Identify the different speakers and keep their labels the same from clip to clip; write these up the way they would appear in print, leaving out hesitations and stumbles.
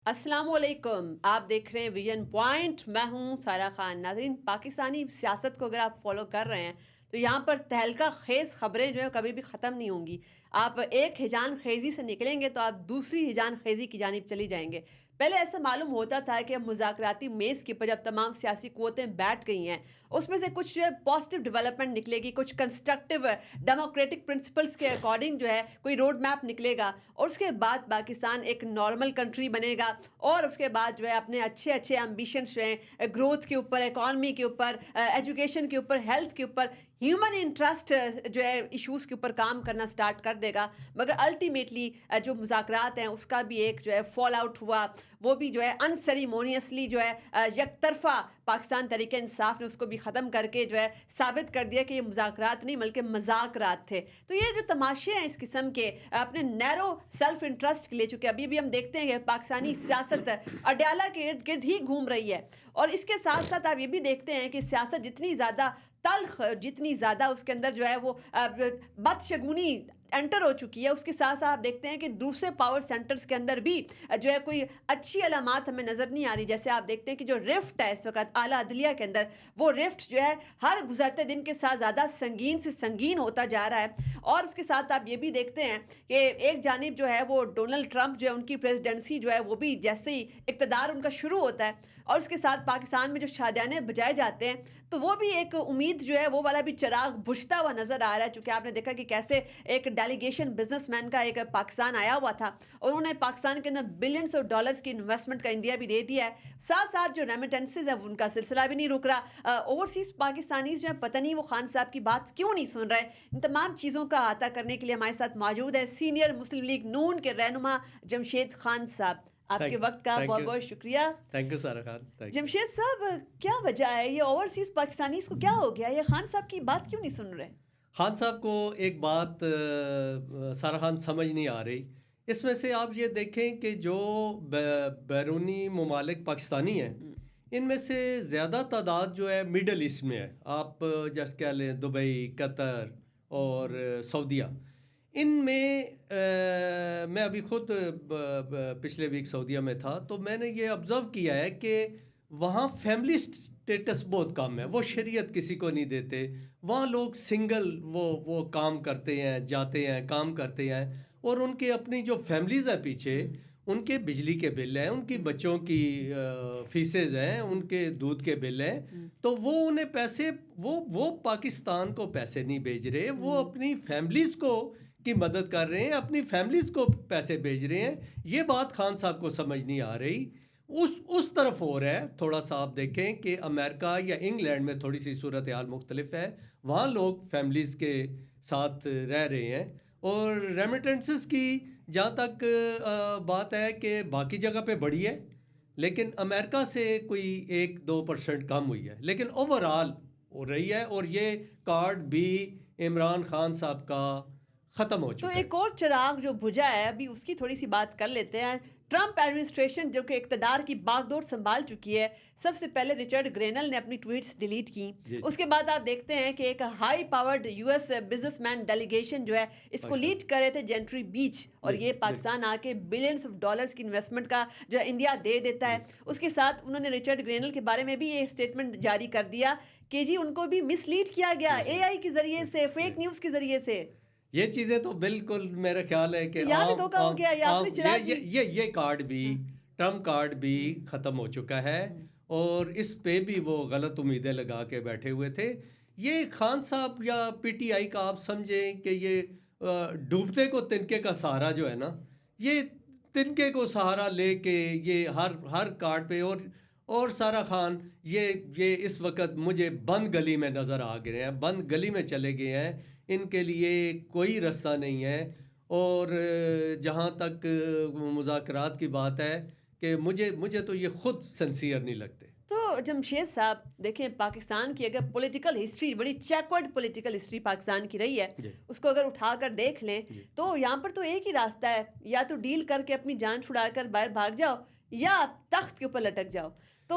Speaker 1: अस्सलामुअलैकुम। आप देख रहे हैं विजन पॉइंट। मैं हूं सारा खान। नाज़रीन, पाकिस्तानी सियासत को अगर आप फॉलो कर रहे हैं तो यहाँ पर तहलका खेज खबरें जो है कभी भी ख़त्म नहीं होंगी। आप एक हिजान खेजी से निकलेंगे तो आप दूसरी हिजान खेजी की जानिब चली जाएंगे। पहले ऐसा मालूम होता था कि मुज़ाकराती मेज़ के ऊपर जब तमाम सियासी क़ुव्वतें बैठ गई हैं, उसमें से कुछ जो है पॉजिटिव डेवलपमेंट निकलेगी, कुछ कंस्ट्रक्टिव डेमोक्रेटिक प्रिंसिपल्स के अकॉर्डिंग जो है कोई रोड मैप निकलेगा और उसके बाद पाकिस्तान एक नॉर्मल कंट्री बनेगा। और उसके बाद जो है अपने अच्छे अच्छे एम्बिशंस जो हैं ग्रोथ के ऊपर, इकॉनमी के ऊपर, एजुकेशन के ऊपर, हेल्थ के ऊपर, ह्यूमन इंटरेस्ट जो है इश्यूज़ के ऊपर काम करना स्टार्ट कर देगा। मगर अल्टीमेटली जो मुज़ाकरात हैं उसका भी एक जो है फॉल आउट हुआ, वो भी जो है अनसेरिमोनियसली जो है यकतरफा पाकिस्तान तहरीक इंसाफ ने उसको भी ख़त्म करके जो है साबित कर दिया कि ये मुज़ाकरात नहीं बल्कि मजाकरात थे। तो ये जो तमाशे हैं इस किस्म के अपने नैरो सेल्फ इंटरेस्ट के लिए, चूँकि अभी भी हम देखते हैं कि पाकिस्तानी सियासत अडयाला के इर्द गिर्द ही घूम रही है। और इसके साथ साथ आप ये भी देखते हैं कि सियासत जितनी ज़्यादा तल्ख, जितनी ज़्यादा उसके अंदर जो है वो बदशगुनी एंटर हो चुकी है, उसके साथ साथ आप देखते हैं कि दूसरे पावर सेंटर्स के अंदर भी जो है कोई अच्छी अलामात हमें नज़र नहीं आ रही। जैसे आप देखते हैं कि जो रिफ्ट है इस वक्त आला अदलिया के अंदर, वो रिफ्ट जो है हर गुजरते दिन के साथ ज़्यादा संगीन से संगीन होता जा रहा है। और उसके साथ आप ये भी देखते हैं कि एक जानिब जो है वो डोनाल्ड ट्रंप जो है उनकी प्रेसिडेंसी जो है वो भी जैसे ही इक़्तिदार उनका शुरू होता है और उसके साथ पाकिस्तान में जो शादियाने बजाए जाते हैं तो वो भी एक उम्मीद जो है वो वाला भी चिराग बुझता हुआ नज़र आ रहा है। चूँकि आपने देखा कि कैसे एक डेलीगेशन बिजनेसमैन का एक पाकिस्तान आया हुआ था और उन्होंने पाकिस्तान के अंदर बिलियंस ऑफ डॉलर्स की इन्वेस्टमेंट का इंडिया भी दे दिया है। साथ साथ जो रेमिटेंसेज है उनका सिलसिला भी नहीं रुक रहा। ओवरसीज़ पाकिस्तानीज जो है पता नहीं वो खान साहब की बात क्यों नहीं सुन रहे। इन तमाम चीज़ों का अहाता करने के लिए हमारे साथ मौजूद है सीनियर मुस्लिम लीग नून के रहनुमा जमशेद खान साहब। आपके वक्त का बहुत बहुत शुक्रिया।
Speaker 2: थैंक यू सारा खान।
Speaker 1: जमशेद साहब, क्या वजह है ये ओवरसीज़ पाकिस्तानीज को क्या हो गया, ये खान साहब की बात क्यों नहीं सुन रहे?
Speaker 2: खान साहब को एक बात सारा खान समझ नहीं आ रही। इसमें से आप ये देखें कि जो बैरूनी ममालिक पाकिस्तानी हैं इनमें से ज़्यादा तादाद जो है मिडल ईस्ट में है। आप जैसे कह लें दुबई, कतर और सऊदीया। इनमें मैं अभी ख़ुद पिछले वीक सऊदीया में था तो मैंने ये ऑब्ज़र्व किया है कि वहाँ फैमिली स्टेटस बहुत कम है। वो शरीयत किसी को नहीं देते। वहाँ लोग सिंगल वो काम करते हैं, जाते हैं, काम करते हैं और उनके अपनी जो फैमिलीज़ हैं पीछे, उनके बिजली के बिल हैं, उनकी बच्चों की फीसेज हैं, उनके दूध के बिल हैं। तो वो उन्हें पैसे वो पाकिस्तान को पैसे नहीं भेज रहे, वो अपनी फैमिलीज़ को की मदद कर रहे हैं, अपनी फैमिलीज़ को पैसे भेज रहे हैं। ये बात खान साहब को समझ नहीं आ रही। उस तरफ हो रहा है। थोड़ा सा आप देखें कि अमेरिका या इंग्लैंड में थोड़ी सी सूरत हाल मुख्तलिफ है। वहाँ लोग फैमिलीज़ के साथ रह रहे हैं और रेमिटेंसेस की जहाँ तक बात है कि बाकी जगह पे बढ़ी है लेकिन अमेरिका से कोई 1-2% कम हुई है, लेकिन ओवरऑल हो रही है। और ये कार्ड भी इमरान खान साहब का ख़त्म हो चुका है।
Speaker 1: तो एक और चिराग जो बुझा है अभी उसकी थोड़ी सी बात कर लेते हैं। ट्रंप एडमिनिस्ट्रेशन जो कि इक़्तिदार की बागडोर संभाल चुकी है, सबसे पहले रिचर्ड ग्रेनल ने अपनी ट्वीट्स डिलीट की। उसके बाद आप देखते हैं कि एक high powered US businessman delegation जो है इसको लीड कर रहे थे जेंट्री बीच, और ये पाकिस्तान आके बिलियंस ऑफ डॉलर्स की इन्वेस्टमेंट का जो है इंडिया दे देता है। उसके साथ उन्होंने रिचर्ड ग्रेनल के बारे में भी ये स्टेटमेंट जारी कर दिया कि जी उनको भी मिसलीड किया गया एआई के जरिए से, फेक न्यूज़ के जरिए से।
Speaker 2: ये चीज़ें तो बिल्कुल मेरा ख्याल है कि
Speaker 1: यहाँ भी धोखा हो गया।
Speaker 2: ये कार्ड भी, ट्रम्प कार्ड भी ख़त्म हो चुका है और इस पे भी वो गलत उम्मीदें लगा के बैठे हुए थे। ये खान साहब या पीटीआई का आप समझें कि ये डूबते को तिनके का सहारा जो है ना, ये तिनके को सहारा लेके ये हर कार्ड पे और सारा खान ये इस वक्त मुझे बंद गली में नज़र आ गए हैं, बंद गली में चले गए हैं। इनके लिए कोई रास्ता नहीं है। और जहाँ तक मुज़ाकरात की बात है कि मुझे तो ये ख़ुद सिंसियर नहीं लगते।
Speaker 1: तो जमशेद साहब देखें, पाकिस्तान की अगर पॉलिटिकल हिस्ट्री, बड़ी चैकवर्ड पॉलिटिकल हिस्ट्री पाकिस्तान की रही है, उसको अगर उठाकर देख लें तो यहाँ पर तो एक ही रास्ता है, या तो डील करके अपनी जान छुड़ाकर बाहर भाग जाओ या तख्त के ऊपर लटक जाओ, तो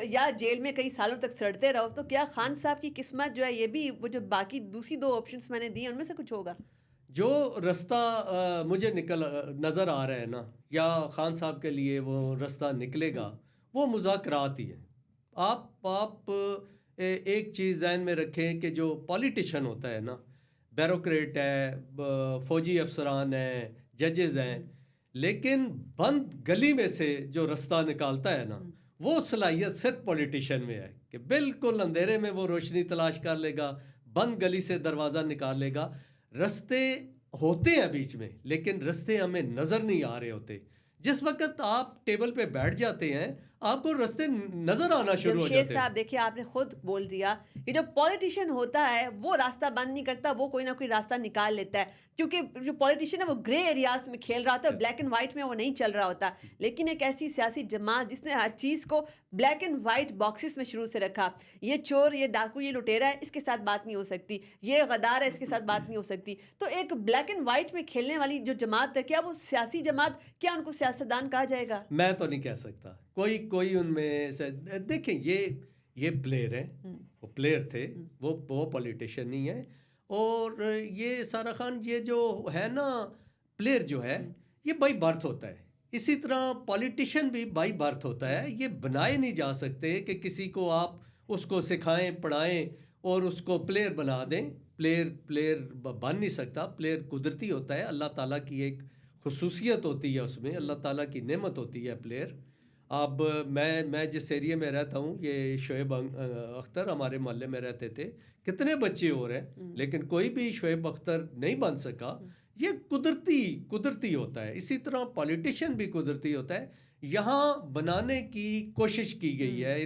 Speaker 1: या जेल में कई सालों तक सड़ते रहो। तो क्या खान साहब की किस्मत जो है ये भी वो जो बाकी दूसरी दो ऑप्शंस मैंने दी उनमें से कुछ होगा?
Speaker 2: जो रास्ता मुझे नज़र आ रहा है ना, या खान साहब के लिए वो रास्ता निकलेगा, वो मुज़ाकरात ही है। आप एक चीज़ ज़हन में रखें कि जो पॉलिटिशियन होता है ना, ब्यूरोक्रेट है, फौजी अफसरान हैं, जजेस हैं, लेकिन बंद गली में से जो रास्ता निकालता है ना, वो सलाहियत सिर्फ पॉलिटिशियन में है कि बिल्कुल अंधेरे में वो रोशनी तलाश कर लेगा, बंद गली से दरवाज़ा निकाल लेगा। रास्ते होते हैं बीच में, लेकिन रास्ते हमें नज़र नहीं आ रहे होते। जिस वक्त आप टेबल पे बैठ जाते हैं, आपको रास्ते नज़र आना शुरू हो
Speaker 1: जमशेद
Speaker 2: जाते हैं।
Speaker 1: साहब देखिए आपने खुद बोल दिया कि जो पॉलिटिशियन होता है वो रास्ता बंद नहीं करता, वो कोई ना कोई रास्ता निकाल लेता है, क्योंकि जो पॉलिटिशियन है वो ग्रे एरियाज में खेल रहा होता है, ब्लैक एंड वाइट में वो नहीं चल रहा होता। लेकिन एक ऐसी सियासी जमात जिसने हर चीज़ को ब्लैक एंड वाइट बॉक्सेस में शुरू से रखा, ये चोर, ये डाकू, ये लुटेरा है, इसके साथ बात नहीं हो सकती, ये गद्दार है, इसके साथ बात नहीं हो सकती। तो एक ब्लैक एंड वाइट में खेलने वाली जो जमात है, क्या वो सियासी जमात, क्या उनको सियासतदान कहा जाएगा?
Speaker 2: मैं तो नहीं कह सकता, कोई कोई उनमें से। देखें, ये प्लेयर हैं, वो प्लेयर थे, वो पॉलिटिशियन नहीं है। और ये सारा खान, ये जो है ना, प्लेयर जो है, ये बाई बर्थ होता है। इसी तरह पॉलिटिशियन भी बाई बर्थ होता है। ये बनाए नहीं जा सकते कि किसी को आप उसको सिखाएं, पढ़ाएं और उसको प्लेयर बना दें। प्लेयर बन नहीं सकता। प्लेयर कुदरती होता है, अल्लाह ताला की एक खुसूसियत होती है, उसमें अल्लाह ताला की नेमत होती है प्लेयर। अब मैं जिस एरिया में रहता हूँ, ये शोएब अख्तर हमारे मोहल्ले में रहते थे, कितने बच्चे और हैं, लेकिन कोई भी शोएब अख्तर नहीं बन सका। ये कुदरती होता है। इसी तरह पॉलिटिशियन भी कुदरती होता है। यहाँ बनाने की कोशिश की गई है,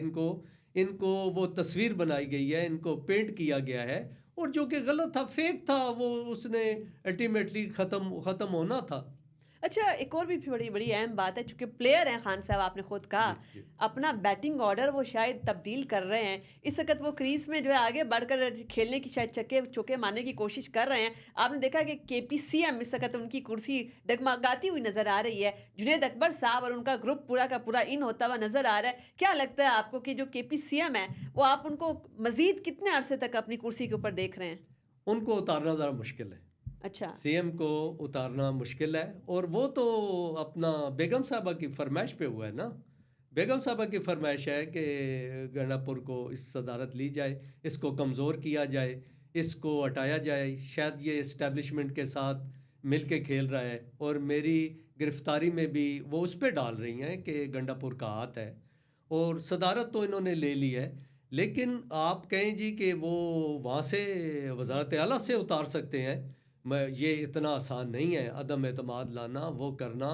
Speaker 2: इनको वो तस्वीर बनाई गई है, इनको पेंट किया गया है, और जो कि गलत था, फेक था, वो उसने अल्टीमेटली ख़त्म होना था।
Speaker 1: अच्छा, एक और भी बड़ी बड़ी अहम बात है, चूंकि प्लेयर हैं खान साहब, आपने खुद कहा
Speaker 2: जी, जी।
Speaker 1: अपना बैटिंग ऑर्डर वो शायद तब्दील कर रहे हैं। इस वक्त वो क्रीज में जो है आगे बढ़कर खेलने की शायद चक्के चौके मारने की कोशिश कर रहे हैं। आपने देखा कि केपीसीएम इस वक्त उनकी कुर्सी डगमगाती हुई नजर आ रही है। जुनेद अकबर साहब और उनका ग्रुप पूरा का पूरा इन होता हुआ नजर आ रहा है। क्या लगता है आपको कि जो केपीसीएम है वो आप उनको मजीद कितने अरसे तक अपनी कुर्सी के ऊपर देख रहे हैं?
Speaker 2: उनको उतारना ज़रा मुश्किल है।
Speaker 1: अच्छा।
Speaker 2: सीएम को उतारना मुश्किल है, और वो तो अपना बेगम साहबा की फरमाइश पे हुआ है ना। बेगम साहबा की फरमाइश है कि गंडापुर को इस सदारत ली जाए, इसको कमज़ोर किया जाए, इसको हटाया जाए। शायद ये इस्टेब्लिशमेंट के साथ मिल के खेल रहा है, और मेरी गिरफ्तारी में भी वो उस पर डाल रही हैं कि गंडापुर का हाथ है, और सदारत तो इन्होंने ले ली है। लेकिन आप कहें जी कि वो वहाँ से वज़ारत आला से उतार सकते हैं, ये इतना आसान नहीं है। अदम एतमाद लाना, वो करना।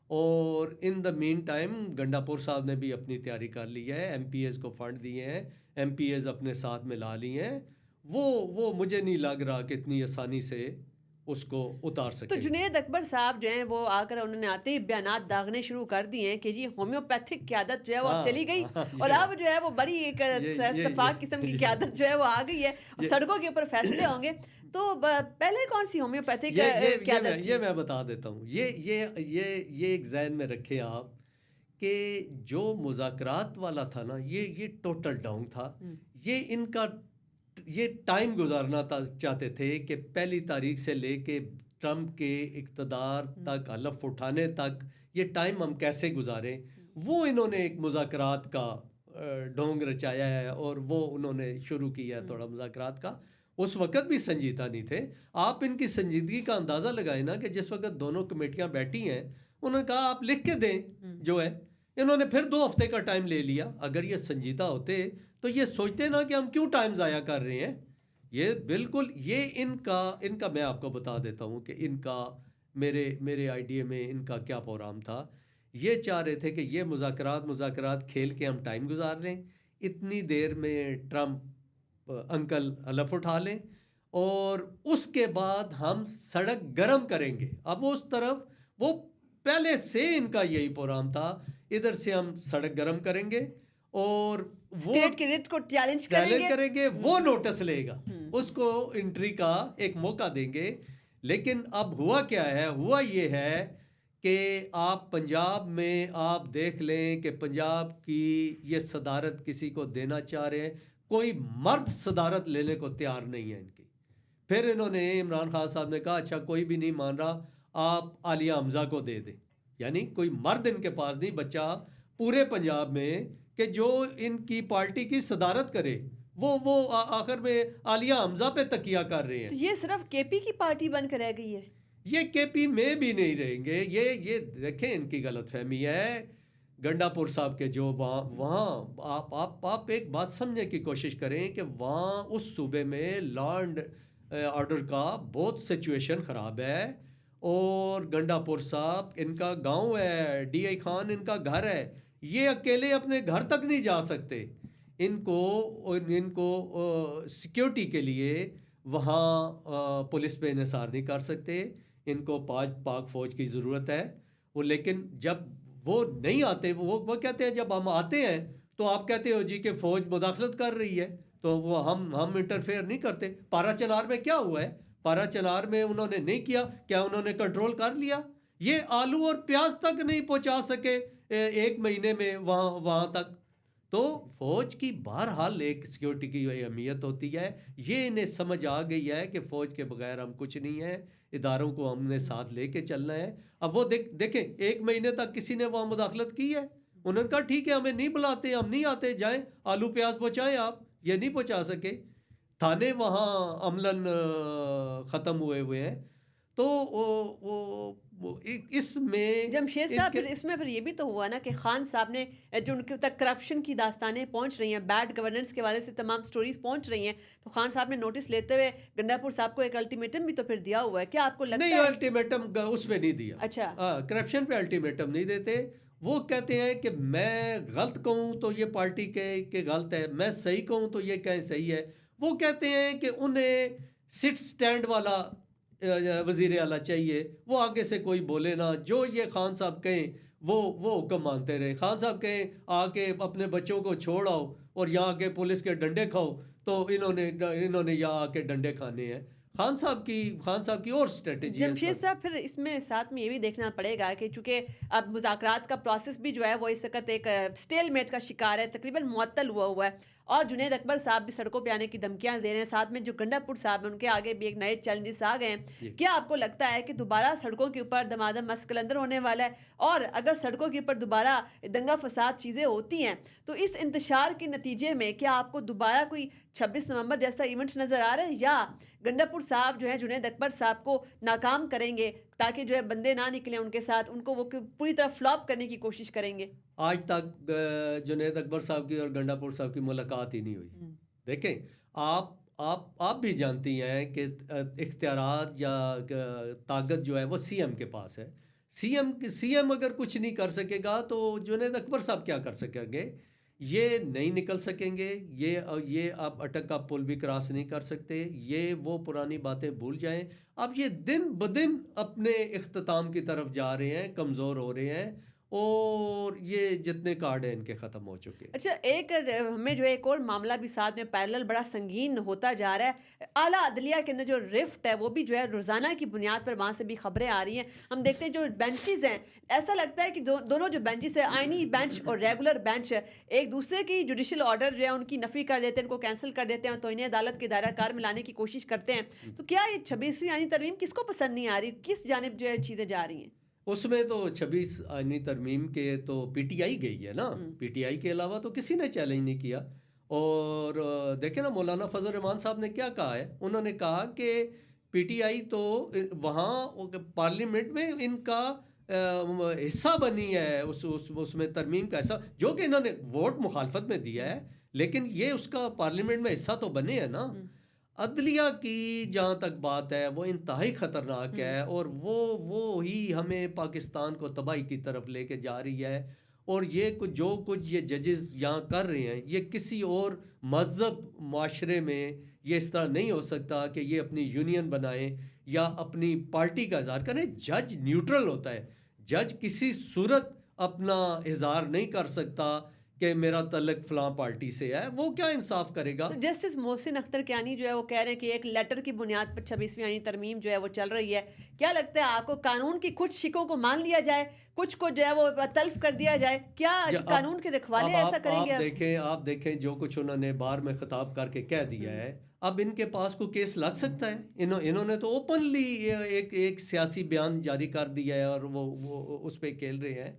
Speaker 2: और in the mean time Gandapur साहब ने भी अपनी तैयारी कर ली है, एमपीएस को फंड दिए हैं, एमपीएस अपने साथ में ला लिए हैं। वो मुझे नहीं लग रहा कि इतनी आसानी से उसको उतार
Speaker 1: तो
Speaker 2: सकेंगे।
Speaker 1: जुनेद अकबर साहब जो हैं वो आकर उन्होंने आते ही बयानात दागने शुरू कर दिए हैं कि जी होम्योपैथिक क़यादत जो है वो अब
Speaker 2: हाँ,
Speaker 1: चली गई,
Speaker 2: हाँ,
Speaker 1: और अब जो है वो बड़ी एक सफाक किस्म की
Speaker 2: ये
Speaker 1: क़यादत जो है वो आ गई है, और
Speaker 2: ये
Speaker 1: सड़कों के ऊपर फैसले होंगे। तो पहले कौन सी होम्योपैथिक क़यादत
Speaker 2: ये
Speaker 1: थी?
Speaker 2: मैं बता देता हूँ। ये एक जहन में रखें आप कि जो मुज़ाकरात वाला था ना, ये टोटल डाउन था। ये इनका ये टाइम गुजारना चाहते थे कि पहली तारीख से लेके ट्रम्प के इक़्तिदार तक, हलफ उठाने तक, ये टाइम हम कैसे गुजारें। वो इन्होंने एक मुज़ाकरात का ढोंग रचाया है, और वो उन्होंने शुरू किया है थोड़ा मुज़ाकरात का। उस वक़्त भी संजीदा नहीं थे। आप इनकी संजीदगी का अंदाज़ा लगाएं ना, कि जिस वक़्त दोनों कमेटियाँ बैठी हैं, उन्होंने कहा आप लिख के दें जो है। इन्होंने फिर 2 हफ्ते का टाइम ले लिया। अगर ये संजीदा होते तो ये सोचते ना कि हम क्यों टाइम ज़ाया कर रहे हैं। ये बिल्कुल, ये इनका मैं आपको बता देता हूँ कि इनका मेरे आइडिया में इनका क्या प्रोग्राम था। ये चाह रहे थे कि ये मुज़ाकरात खेल के हम टाइम गुजार लें, इतनी देर में ट्रम्प अंकल हलफ उठा लें, और उसके बाद हम सड़क गर्म करेंगे। अब उस तरफ वो पहले से इनका यही प्रोग्राम था, इधर से हम सड़क गर्म करेंगे, और वो
Speaker 1: स्टेट के रिट को चैलेंज
Speaker 2: करेंगे, वो नोटिस लेगा, उसको एंट्री का एक मौका देंगे। लेकिन अब हुआ क्या है? हुआ ये है कि आप पंजाब में आप देख लें कि पंजाब की ये सदारत किसी को देना चाह रहे हैं, कोई मर्द सदारत लेने को तैयार नहीं है इनकी। फिर इन्होंने इमरान खान साहब ने कहा अच्छा कोई भी नहीं मान रहा, आप आलिया हमजा को दे दें। यानी कोई मर्द इनके पास नहीं बचा पूरे पंजाब में कि जो इनकी पार्टी की सदारत करे। वो आखिर में आलिया हमजा पे तकिया कर रहे हैं।
Speaker 1: तो ये सिर्फ केपी की पार्टी बनकर रह गई है?
Speaker 2: ये केपी में भी नहीं रहेंगे। ये देखें इनकी गलतफहमी है। गंडापुर साहब के जो वहाँ आप एक बात समझने की कोशिश करें कि वहाँ उस सूबे में लॉ एंड ऑर्डर का बहुत सिचुएशन ख़राब है। और गंडापुर साहब इनका गांव है, डीआई खान इनका घर है, ये अकेले अपने घर तक नहीं जा सकते। इनको सिक्योरिटी के लिए वहाँ पुलिस पे इन्हिसार नहीं कर सकते। इनको पाक फ़ौज की ज़रूरत है। वो लेकिन जब वो नहीं आते, वो कहते हैं जब हम आते हैं तो आप कहते हो जी कि फ़ौज मुदाखलत कर रही है, तो वो हम इंटरफेयर नहीं करते। पारा चनार में क्या हुआ है? पारा चनार में उन्होंने नहीं किया, क्या उन्होंने कंट्रोल कर लिया? ये आलू और प्याज तक नहीं पहुंचा सके 1 महीने में वहाँ तक। तो फ़ौज की बहरहाल एक सिक्योरिटी की अहमियत होती है। ये इन्हें समझ आ गई है कि फ़ौज के बगैर हम कुछ नहीं है, इदारों को हमने साथ लेके चलना है। अब वो देखें 1 महीने तक किसी ने वहाँ मुदाखलत की है? उन्होंने कहा ठीक है हमें नहीं बुलाते, हम नहीं आते, जाएं आलू प्याज पहुँचाएँ आप। ये नहीं पहुँचा सके। थाने वहाँ अमलन ख़त्म हुए हैं। तो इसमें
Speaker 1: जमशेद साहब फिर इसमें फिर ये भी तो हुआ ना कि खान साहब ने जो उनके तक करप्शन की दास्तानें पहुंच रही हैं, बैड गवर्नेंस के वाले से तमाम स्टोरीज पहुंच रही हैं, तो खान साहब ने नोटिस लेते हुए गंडापुर साहब को एक अल्टीमेटम भी तो फिर दिया हुआ है। क्या आपको लगता
Speaker 2: नहीं,
Speaker 1: है?
Speaker 2: अल्टीमेटम उस पे नहीं दिया।
Speaker 1: अच्छा,
Speaker 2: करप्शन पे अल्टीमेटम नहीं देते। वो कहते हैं कि मैं गलत कहूँ तो ये पार्टी के गलत है, मैं सही कहूँ तो ये कहें सही है। वो कहते हैं कि उन्हें सिट स्टैंड वाला वज़ीर आला चाहिए, वो आगे से कोई बोले ना, जो ये खान साहब कहें वो हुक्म मानते रहे। खान साहब कहें आके अपने बच्चों को छोड़ आओ और यहाँ के पुलिस के डंडे खाओ, तो इन्होंने यहाँ आके डंडे खाने हैं। खान साहब की और स्ट्रेटेजी है।
Speaker 1: जमशेद साहब फिर इसमें साथ में ये भी देखना पड़ेगा कि चूंकि अब मुज़ाकरात का प्रोसेस भी जो है वो इस वक्त एक स्टेलमेट का शिकार है, तकरीबन मुअत्तल हुआ है, और जुनैद अकबर साहब भी सड़कों पे आने की धमकियां दे रहे हैं। साथ में जो गंडापुर साहब हैं उनके आगे भी एक नए चैलेंजेस आ गए हैं। क्या आपको लगता है कि दोबारा सड़कों के ऊपर दमादम मस्कलंदर होने वाला है? और अगर सड़कों के ऊपर दोबारा दंगा फसाद चीज़ें होती हैं तो इस इंतशार के नतीजे में क्या आपको दोबारा कोई 26 नवंबर जैसा इवेंट नज़र आ रहा है, या गंडापुर साहब जो है जुनैद अकबर साहब को नाकाम करेंगे ताकि जो है बंदे ना निकले उनके साथ, उनको वो पूरी तरह फ्लॉप करने की कोशिश करेंगे?
Speaker 2: आज तक जुनैद अकबर साहब की और गंडापुर साहब की मुलाकात ही नहीं हुई। देखें आप भी जानती हैं कि इख्तियारात या ताकत जो है वो सीएम के पास है। सीएम अगर कुछ नहीं कर सकेगा तो जुनैद अकबर साहब क्या कर सकेंगे? ये नहीं निकल सकेंगे। ये आप अटक का पुल भी क्रॉस नहीं कर सकते। ये वो पुरानी बातें भूल जाएं। अब ये दिन ब दिन अपने इख्तिताम की तरफ जा रहे हैं, कमज़ोर हो रहे हैं, और ये जितने कार्ड हैं इनके ख़त्म हो चुके हैं।
Speaker 1: अच्छा, एक हमें जो है एक और मामला भी साथ में पैरेलल बड़ा संगीन होता जा रहा है। आला अदलिया के अंदर जो रिफ्ट है वो भी जो है रोज़ाना की बुनियाद पर वहाँ से भी खबरें आ रही हैं। हम देखते हैं जो बेंचेस हैं, ऐसा लगता है कि दोनों जो बेंचेस है, आइनी बेंच और रेगुलर बेंच, एक दूसरे की जुडिशल ऑर्डर जो है उनकी नफ़ी कर देते हैं, उनको कैंसिल कर देते हैं, तो इन्हें अदालत के दायरा कार में लाने की कोशिश करते हैं। तो क्या ये 26वीं आइनी तरमीम किसको पसंद नहीं आ रही? किस जानिब जो है चीज़ें जा रही हैं?
Speaker 2: उसमें तो 26 आइनी तरमीम के तो पीटीआई गई है ना। पीटीआई के अलावा तो किसी ने चैलेंज नहीं किया। और देखे ना मौलाना फजल रहमान साहब ने क्या कहा है। उन्होंने कहा कि पीटीआई तो वहाँ पार्लियामेंट में इनका हिस्सा बनी है, उसमें तरमीम का हिस्सा, जो कि इन्होंने वोट मुखालफत में दिया है, लेकिन ये उसका पार्लियामेंट में हिस्सा तो बने हैं ना। अदलिया की जहाँ तक बात है वो इंतहाई ख़तरनाक है, और वो ही हमें पाकिस्तान को तबाही की तरफ लेके जा रही है। और ये जो कुछ ये जजेस यहाँ कर रहे हैं, ये किसी और मज़हब माशरे में ये इस तरह नहीं हो सकता कि ये अपनी यूनियन बनाएं या अपनी पार्टी का इज़हार करें। जज न्यूट्रल होता है। जज किसी सूरत अपना इज़हार नहीं कर सकता कि मेरा तल्लक फलां पार्टी से है। वो क्या इंसाफ करेगा?
Speaker 1: तो जस्टिस मोहसिन अख्तर कियानी जो है वो कह रहे हैं कि एक लेटर की बुनियाद पर 26वीं आइनी तरमीम जो है वो चल रही है। क्या लगता है आपको, कानून की कुछ शिकों को मान लिया जाए, कुछ को जो है वो तल्फ कर दिया जाए? क्या जो कानून के रखवाले ऐसा करेंगे?
Speaker 2: आप देखें जो कुछ उन्होंने बार में खिताब करके कह दिया है। अब इनके पास कोई केस लग सकता है? इन्होंने तो ओपनली एक सियासी बयान जारी कर दिया है और वो उस पे खेल रहे हैं,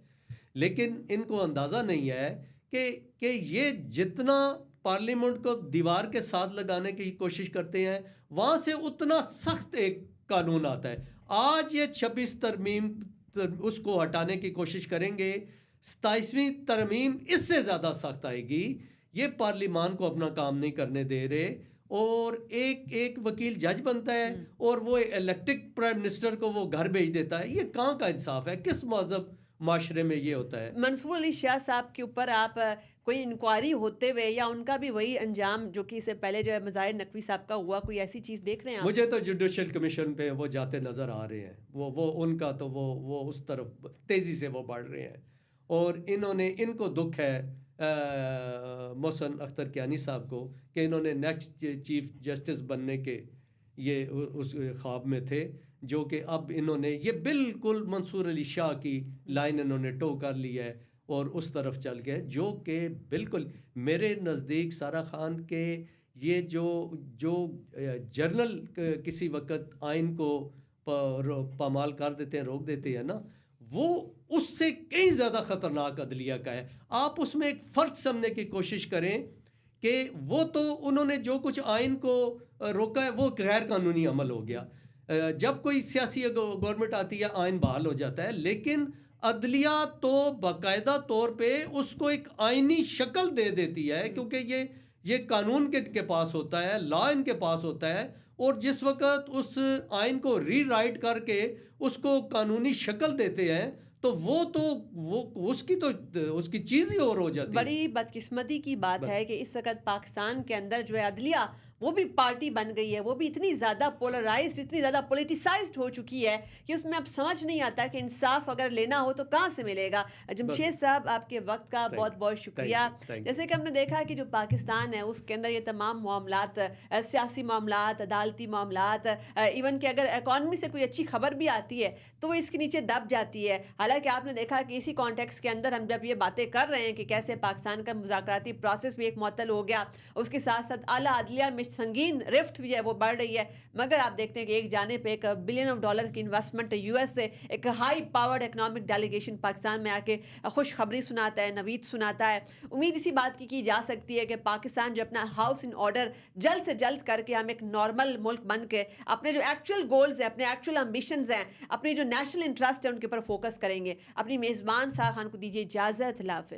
Speaker 2: लेकिन इनको अंदाज़ा नहीं है कि ये जितना पार्लियामेंट को दीवार के साथ लगाने की कोशिश करते हैं, वहाँ से उतना सख्त एक कानून आता है। आज ये 26 तरमीम उसको हटाने की कोशिश करेंगे, 27वीं तरमीम इससे ज़्यादा सख्त आएगी। ये पार्लियामान को अपना काम नहीं करने दे रहे, और एक वकील जज बनता है और वो इलेक्टेड प्राइम मिनिस्टर को वो घर भेज देता है। ये कहाँ का इंसाफ है? किस मज़हब माशरे में ये होता है?
Speaker 1: मंसूर अली शाह साहब के ऊपर आप कोई इंक्वायरी होते हुए या उनका भी वही अंजाम जो कि इससे पहले जो है मज़ाहिर नकवी साहब का हुआ, कोई ऐसी चीज़ देख रहे हैं आप?
Speaker 2: मुझे तो जुडिशल कमीशन पे वो जाते नज़र आ रहे हैं। वो उनका तो वो उस तरफ तेज़ी से वो बढ़ रहे हैं, और इनको दुख है मोहसिन अख्तर कियानी साहब को कि इन्होंने नेक्स्ट चीफ जस्टिस बनने के ये उस ख्वाब में थे, जो कि अब इन्होंने ये बिल्कुल मंसूर अली शाह की लाइन इन्होंने टो कर ली है और उस तरफ चल गए, जो कि बिल्कुल मेरे नज़दीक सारा खान के ये जो जर्नल किसी वक्त आइन को पामाल कर देते हैं, रोक देते हैं ना, वो उससे कई ज़्यादा ख़तरनाक अदलिया का है। आप उसमें एक फ़र्क समझने की कोशिश करें कि वो तो उन्होंने जो कुछ आइन को रोका है वो गैर कानूनी अमल हो गया। जब कोई सियासी गवर्नमेंट आती है आइन बहाल हो जाता है, लेकिन अदलिया तो बाकायदा तौर पे उसको एक आइनी शक्ल दे देती है, क्योंकि ये कानून के पास होता है, लॉ इनके पास होता है, और जिस वक्त उस आइन को रीराइट करके उसको कानूनी शक्ल देते हैं तो वो उसकी चीज़ ही और हो जाती है।
Speaker 1: बड़ी बदकिस्मती की बात है कि इस वक्त पाकिस्तान के अंदर जो है अदलिया वो भी पार्टी बन गई है, वो भी इतनी ज़्यादा पोलराइज्ड, इतनी ज़्यादा पॉलिटिसाइज्ड हो चुकी है कि उसमें अब समझ नहीं आता कि इंसाफ अगर लेना हो तो कहाँ से मिलेगा। जमशेद साहब, आपके वक्त का बहुत बहुत शुक्रिया। जैसे कि हमने देखा कि जो पाकिस्तान है उसके अंदर ये तमाम मामलात, सियासी मामलात, अदालती मामलात, इवन कि अगर इकॉनमी से कोई अच्छी खबर भी आती है तो वो इसके नीचे दब जाती है। हालांकि आपने देखा कि इसी कॉन्टेक्स्ट के अंदर हम जब ये बातें कर रहे हैं कि कैसे पाकिस्तान का मुज़ाकराती प्रोसेस भी एक मुअत्तल हो गया, उसके साथ साथ आला अदलिया में संगीन रिफ्ट भी है वो बढ़ रही है, मगर आप देखते हैं कि एक जानिब एक $1 बिलियन की इन्वेस्टमेंट यूएस से एक high powered economic delegation Pakistan में आके खुशखबरी सुनाता है, नवीद सुनाता है। उम्मीद इसी बात की जा सकती है कि पाकिस्तान जो अपना हाउस इन ऑर्डर जल्द से जल्द करके हम एक नॉर्मल मुल्क बन के अपने जो एक्चुअल गोल्स हैं, अपने एक्चुअल एम्बिशंस हैं, अपने जो नेशनल इंटरेस्ट है उनके ऊपर फोकस करेंगे। अपनी मेज़बान साहा खान को दीजिए इजाज़त। अल्लाह हाफ़िज़।